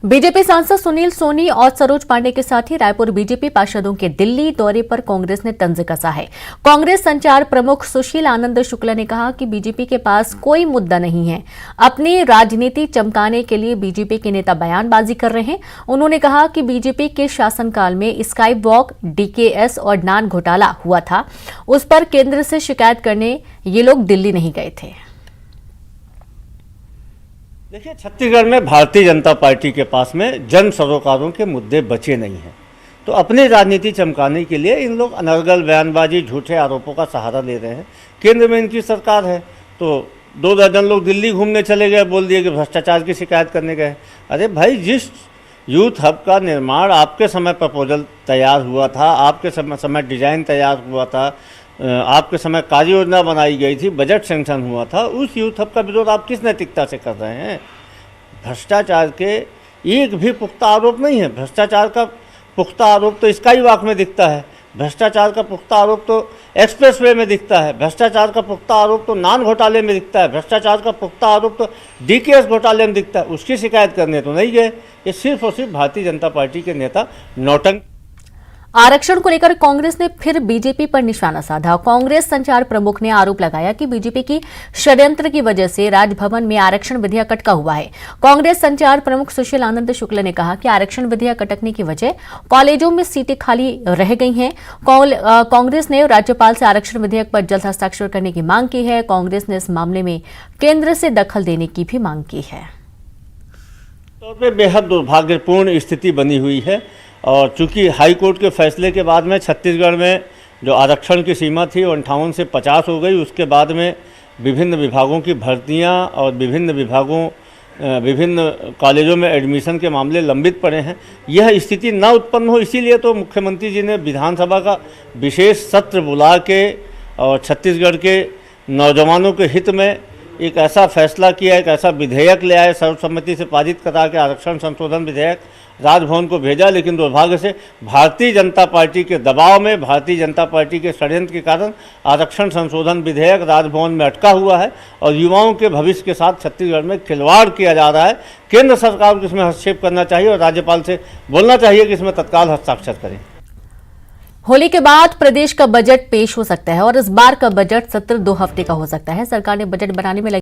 BJP सांसद सुनील सोनी और सरोज पांडे के साथ ही रायपुर बीजेपी पार्षदों के दिल्ली दौरे पर कांग्रेस ने तंज कसा है। कांग्रेस संचार प्रमुख सुशील आनंद शुक्ला ने कहा कि बीजेपी के पास कोई मुद्दा नहीं है। अपनी राजनीति चमकाने के लिए बीजेपी के नेता बयानबाजी कर रहे हैं। उन्होंने कहा कि बीजेपी के शासनकाल में स्काई वॉक, डीकेएस और नान घोटाला हुआ था, उस पर केंद्र से शिकायत करने ये लोग दिल्ली नहीं गए थे। देखिए, छत्तीसगढ़ में भारतीय जनता पार्टी के पास में जन सरोकारों के मुद्दे बचे नहीं हैं, तो अपनी राजनीति चमकाने के लिए इन लोग अनर्गल बयानबाजी, झूठे आरोपों का सहारा ले रहे हैं। केंद्र में इनकी सरकार है, तो 2 दर्जन लोग दिल्ली घूमने चले गए, बोल दिए कि भ्रष्टाचार की शिकायत करने गए। अरे भाई, जिस यूथ हब का निर्माण आपके समय प्रपोजल तैयार हुआ था, आपके समय डिजाइन तैयार हुआ था, आपके समय कार्य योजना बनाई गई थी, बजट सेंक्शन हुआ था, उस यूथ हब का विरोध आप किस नैतिकता से कर रहे हैं? भ्रष्टाचार के एक भी पुख्ता आरोप नहीं है। भ्रष्टाचार का पुख्ता आरोप तो स्काई वॉक में दिखता है, भ्रष्टाचार का पुख्ता आरोप तो एक्सप्रेसवे में दिखता है, भ्रष्टाचार का पुख्ता आरोप तो नान घोटाले में दिखता है, भ्रष्टाचार का पुख्ता आरोप तो डीकेएस घोटाले में दिखता है। उसकी शिकायत करने तो नहीं गए। ये सिर्फ और सिर्फ भारतीय जनता पार्टी के नेता नौटंक। आरक्षण को लेकर कांग्रेस ने फिर बीजेपी पर निशाना साधा। कांग्रेस संचार प्रमुख ने आरोप लगाया कि बीजेपी की षड्यंत्र की वजह से राजभवन में आरक्षण विधेयक अटका हुआ है। कांग्रेस संचार प्रमुख सुशील आनंद शुक्ला ने कहा कि आरक्षण विधेयक अटकने की वजह कॉलेजों में सीटें खाली रह गई हैं। कांग्रेस ने राज्यपाल से आरक्षण विधेयक पर जल्द हस्ताक्षर करने की मांग की है। कांग्रेस ने इस मामले में केंद्र से दखल देने की भी मांग की है। तौर पे बेहद दुर्भाग्यपूर्ण स्थिति बनी हुई है, और चूंकि हाई कोर्ट के फैसले के बाद में छत्तीसगढ़ में जो आरक्षण की सीमा थी वो 58 से 50 हो गई। उसके बाद में विभिन्न विभागों की भर्तियां और विभिन्न कॉलेजों में एडमिशन के मामले लंबित पड़े हैं। यह स्थिति न उत्पन्न हो, इसीलिए तो मुख्यमंत्री जी ने विधानसभा का विशेष सत्र बुला के और छत्तीसगढ़ के नौजवानों के हित में एक ऐसा फैसला किया, एक ऐसा विधेयक ले आए, सर्वसम्मति से पारित करा के आरक्षण संशोधन विधेयक राजभवन को भेजा। लेकिन दुर्भाग्य से भारतीय जनता पार्टी के दबाव में, भारतीय जनता पार्टी के षड्यंत्र के कारण आरक्षण संशोधन विधेयक राजभवन में अटका हुआ है और युवाओं के भविष्य के साथ छत्तीसगढ़ में खिलवाड़ किया जा रहा है। केंद्र सरकार को इसमें हस्तक्षेप करना चाहिए और राज्यपाल से बोलना चाहिए कि इसमें तत्काल हस्ताक्षर करें। होली के बाद प्रदेश का बजट पेश हो सकता है और इस बार का बजट सत्र 2 हफ्ते का हो सकता है। सरकार ने बजट बनाने में